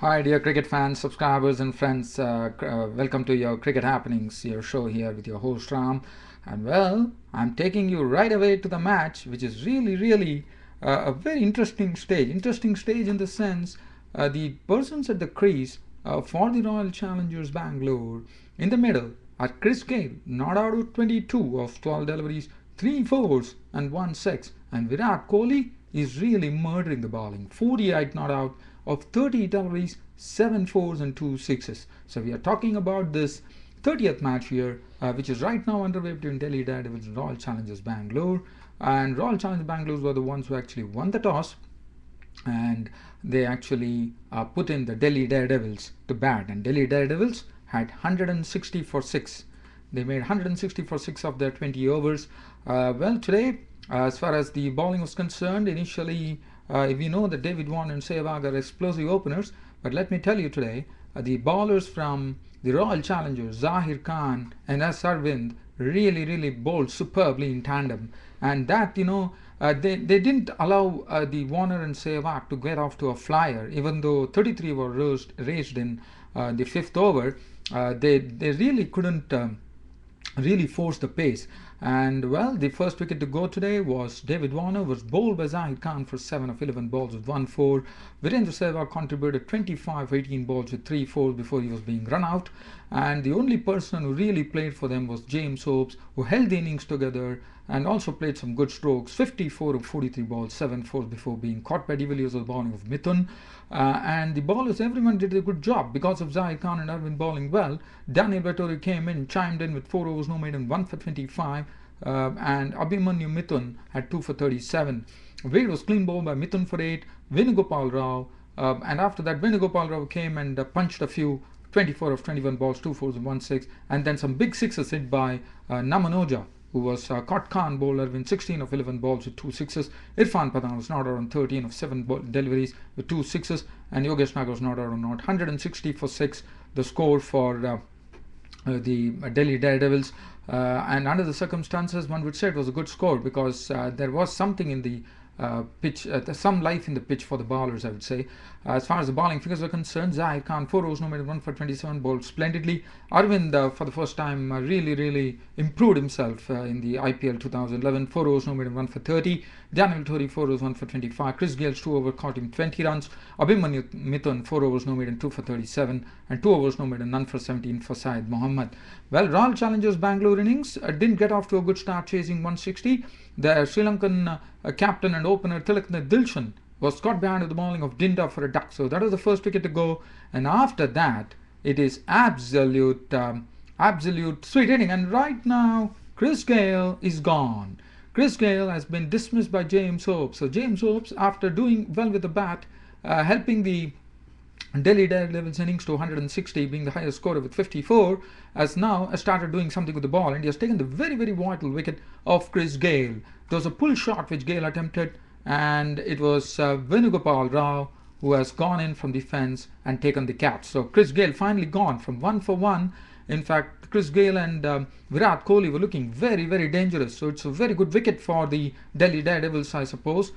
Hi, dear cricket fans, subscribers, and friends. Welcome to your Cricket Happenings, your show here with your host Ram. And well, I'm taking you right away to the match, which is really a very interesting stage. Interesting stage in the sense the persons at the crease for the Royal Challengers Bangalore in the middle are Chris Gale, not out of 22 of 12 deliveries, 3 fours and 1 6. And Virat Kohli is really murdering the bowling. 48 not out of 30 deliveries, 7 fours and 2 sixes. So we are talking about this 30th match here, which is right now underway between Delhi Daredevils and Royal Challengers Bangalore. And Royal Challengers Bangalore were the ones who actually won the toss, and they actually put in the Delhi Daredevils to bat. And Delhi Daredevils had 160 for 6. They made 160 for 6 of their 20 overs. Well, today, as far as the bowling was concerned, initially we know that David Warner and Sehwag are explosive openers, but let me tell you today, the bowlers from the Royal Challengers, Zahir Khan and S. Arvind, really bowled superbly in tandem. And that, they didn't allow the Warner and Sehwag to get off to a flyer, even though 33 were raised in the fifth over. They really couldn't really force the pace. And well, the first wicket to go today was David Warner, was bowled by Zahid Khan for 7 of 11 balls with 1 4. Virendra Sehwag contributed 25 of 18 balls with 3 4s before he was being run out. And the only person who really played for them was James Hopes, who held the innings together and also played some good strokes. 54 of 43 balls, 7 4s before being caught by de Villiers with bowling of Mithun. And the bowlers, everyone did a good job because of Zahid Khan and Arvind bowling well. Daniel Vettori came in, chimed in with 4 overs, no maiden, 1 for 25. And Abhimanyu Mithun had 2 for 37. Wade was clean bowled by Mithun for 8. Venugopal Rao, and after that Venugopal Rao came and punched a few 24 of 21 balls, 2 fours and 1 6, and then some big sixes hit by Namanoja, who was caught Khan bowler in 16 of 11 balls with 2 sixes. Irfan Pathan was not out on 13 of 7 deliveries with 2 sixes, and Yogesh Nagar was not out on 160 for 6, the score for the Delhi Daredevils. And under the circumstances, one would say it was a good score because there was something in the pitch, some life in the pitch for the bowlers, I would say. As far as the bowling figures are concerned, Zahir Khan 4 overs, no maiden, 1 for 27, bowled splendidly. Arvind, for the first time, really improved himself in the IPL 2011. 4 overs, no maiden, 1 for 30. Daniel Vettori 4 overs, 1 for 25. Chris Gale's 2 overs caught him 20 runs. Abhimanyu Mithun 4 overs, no maiden, 2 for 37, and 2 overs, no maiden, none for 17 for Syed Mohammad. Well, Royal Challengers Bangalore innings didn't get off to a good start, chasing 160. The Sri Lankan captain and opener Tilaknath Dilshan was caught behind with the bowling of Dinda for a duck. So that was the first wicket to go. And after that, it is absolute sweet hitting. And right now, Chris Gale is gone. Chris Gale has been dismissed by James Hopes. So James Hopes, after doing well with the bat, helping the Delhi Daredevils innings to 160, being the highest scorer with 54, has now started doing something with the ball, and he has taken the very vital wicket of Chris Gale. There was a pull shot which Gale attempted, and it was Venugopal Rao who has gone in from the fence and taken the catch. So Chris Gale finally gone from 1 for 1. In fact, Chris Gale and Virat Kohli were looking very dangerous. So it's a very good wicket for the Delhi Daredevils, I suppose,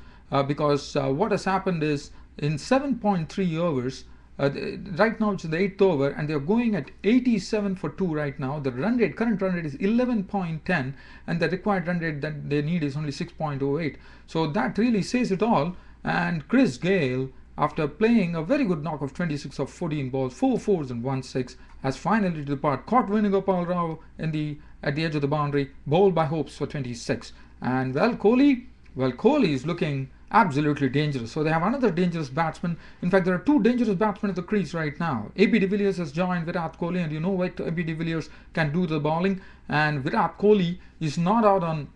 because what has happened is in 7.3 overs, right now it's the 8th over, and they're going at 87 for 2 right now. The current run rate is 11.10, and the required run rate that they need is only 6.08. So that really says it all. And Chris Gale, after playing a very good knock of 26 of 14 balls, 4 fours and 1 6, has finally to depart. Caught Venugopal Rao at the edge of the boundary, bowled by Hopes for 26. And Kohli is looking absolutely dangerous. So they have another dangerous batsman. In fact, there are 2 dangerous batsmen at the crease right now. AB de Villiers has joined Virat Kohli, and you know what AB de Villiers can do the bowling. And Virat Kohli is not out on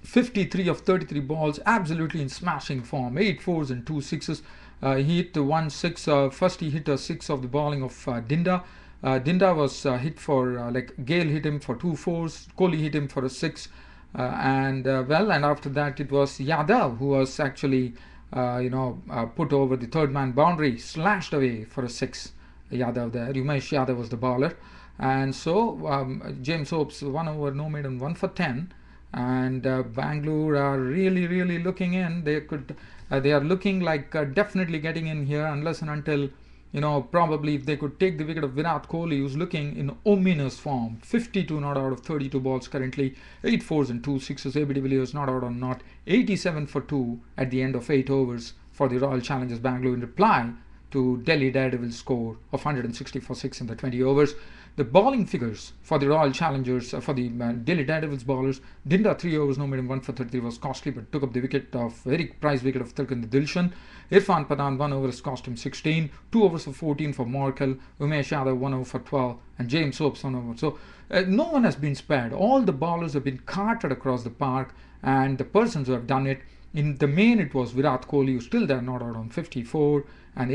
53 of 33 balls, absolutely in smashing form. 8 fours and 2 sixes. He hit 1 6. First he hit a 6 of the bowling of Dinda. Dinda was hit for, Gale hit him for 2 fours. Kohli hit him for a 6. And after that it was Yadav who was actually put over the third man boundary, slashed away for a 6. Yadav there, Umesh Yadav was the bowler. And so James Hopes 1 over, no maiden, 1 for 10. And Bangalore are really looking in. They are looking like definitely getting in here, unless and until Probably if they could take the wicket of Virat Kohli, who's looking in ominous form, 52 not out of 32 balls currently, 8 fours and 2 sixes. AB de Villiers not out on not, 87 for 2 at the end of 8 overs for the Royal Challengers Bangalore in reply to Delhi Daredevils score of 160 for 6 in the 20 overs. The bowling figures for the Royal Challengers, for the Delhi Daredevils bowlers, Dinda 3 overs, no medium 1 for 33 was costly, but took up the wicket of very prized wicket of Tilkan Dilshan. Irfan Pathan 1 over has cost him 16, 2 overs for 14 for Morkel, Umesh Yadav 1 over for 12, and James Hopes 1 over. So no one has been spared. All the bowlers have been carted across the park, and the persons who have done it, in the main it was Virat Kohli, who's still there, not out on 54, and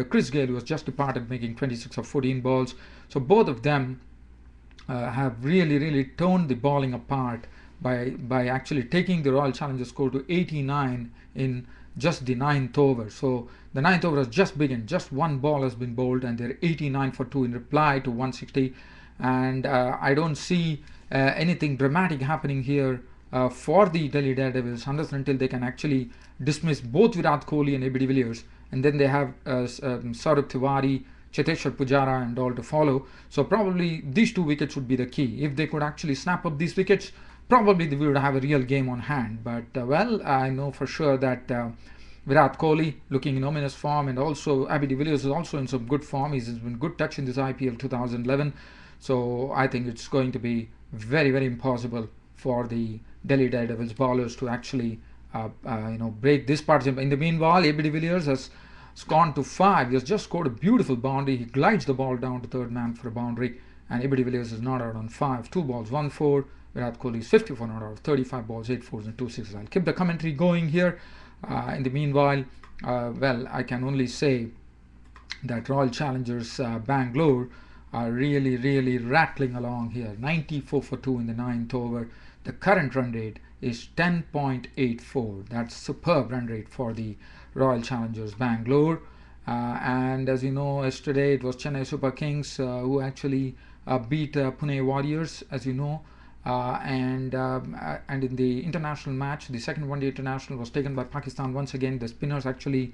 Chris Gayle, who was just departed, making 26 of 14 balls. So both of them have really torn the bowling apart by actually taking the Royal Challengers score to 89 in just the 9th over. So the 9th over has just begun. Just one ball has been bowled, and they're 89 for 2 in reply to 160. And I don't see anything dramatic happening here for the Delhi Daredevils unless and until they can actually dismiss both Virat Kohli and AB de Villiers. And then they have Saurabh Tiwari, Cheteshwar Pujara and all to follow. So probably these 2 wickets would be the key. If they could actually snap up these wickets, probably they would have a real game on hand. But well, I know for sure that Virat Kohli looking in ominous form, and also AB de Villiers is also in some good form. He's been good touch in this IPL 2011. So I think it's going to be very impossible for the Delhi Daredevils bowlers to actually break this partnership. In the meanwhile, AB de Villiers has gone to 5. He has just scored a beautiful boundary. He glides the ball down to third man for a boundary, and AB de Villiers is not out on 5. 2 balls, 1 4. Virat Kohli is 54 not out of 35 balls, 8 fours and 2 sixes. I'll keep the commentary going here. In the meanwhile, well, I can only say that Royal Challengers Bangalore are really rattling along here. 94 for 2 in the 9th over. The current run rate is 10.84. That's superb run rate for the Royal Challengers Bangalore. And as you know, yesterday it was Chennai Super Kings who actually beat Pune Warriors, as you know. And in the international match, the second one-day international was taken by Pakistan once again. The spinners actually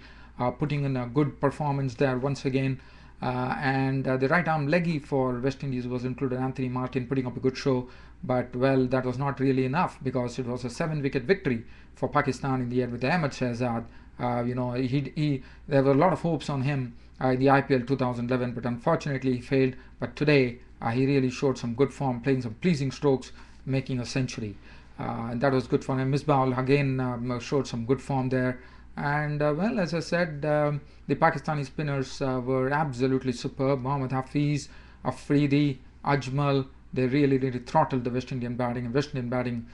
putting in a good performance there once again. And the right arm leggy for West Indies was included, Anthony Martin, putting up a good show. But well, that was not really enough, because it was a 7-wicket victory for Pakistan in the end with Ahmed Shahzad. There were a lot of hopes on him in the IPL 2011, but unfortunately he failed. But today he really showed some good form, playing some pleasing strokes, making a century. And that was good for him. Misbah again showed some good form there. And well, as I said, the Pakistani spinners were absolutely superb. Mohammad Hafiz, Afridi, Ajmal, they really throttled the West Indian batting. And West Indian batting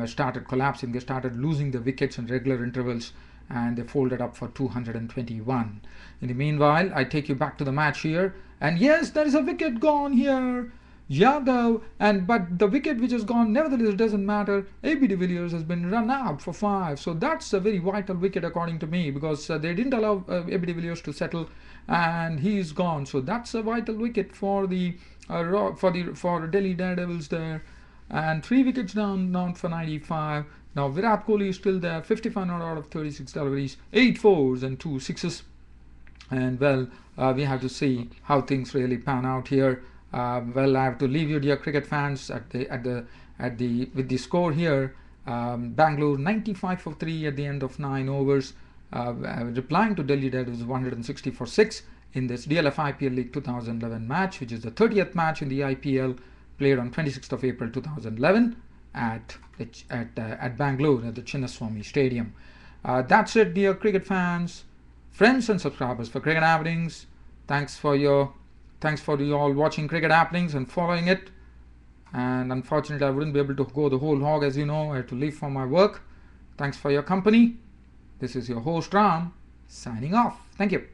started collapsing. They started losing the wickets in regular intervals, and they folded up for 221. In the meanwhile, I take you back to the match here. And yes, there is a wicket gone here. Yadav, but the wicket which has gone, nevertheless, doesn't matter. AB de Villiers has been run out for 5, so that's a very vital wicket according to me, because they didn't allow AB de Villiers to settle, and he's gone. So that's a vital wicket for the for Delhi Daredevils there, and 3 wickets down for 95. Now Virat Kohli is still there, 55 not out of 36 deliveries, 8 fours and 2 sixes, and well, we have to see how things really pan out here. Well, I have to leave you, dear cricket fans, with the score here. Bangalore 95 for 3 at the end of 9 overs, replying to Delhi Daredevils 160 for 6 in this DLF IPL League 2011 match, which is the 30th match in the IPL, played on 26th of April 2011 at Bangalore at the Chinnaswamy Stadium. That's it, dear cricket fans, friends and subscribers for Cricket Happenings. Thanks for you all watching Cricket Happenings and following it. And unfortunately, I wouldn't be able to go the whole hog, as you know. I had to leave for my work. Thanks for your company. This is your host Ram, signing off. Thank you.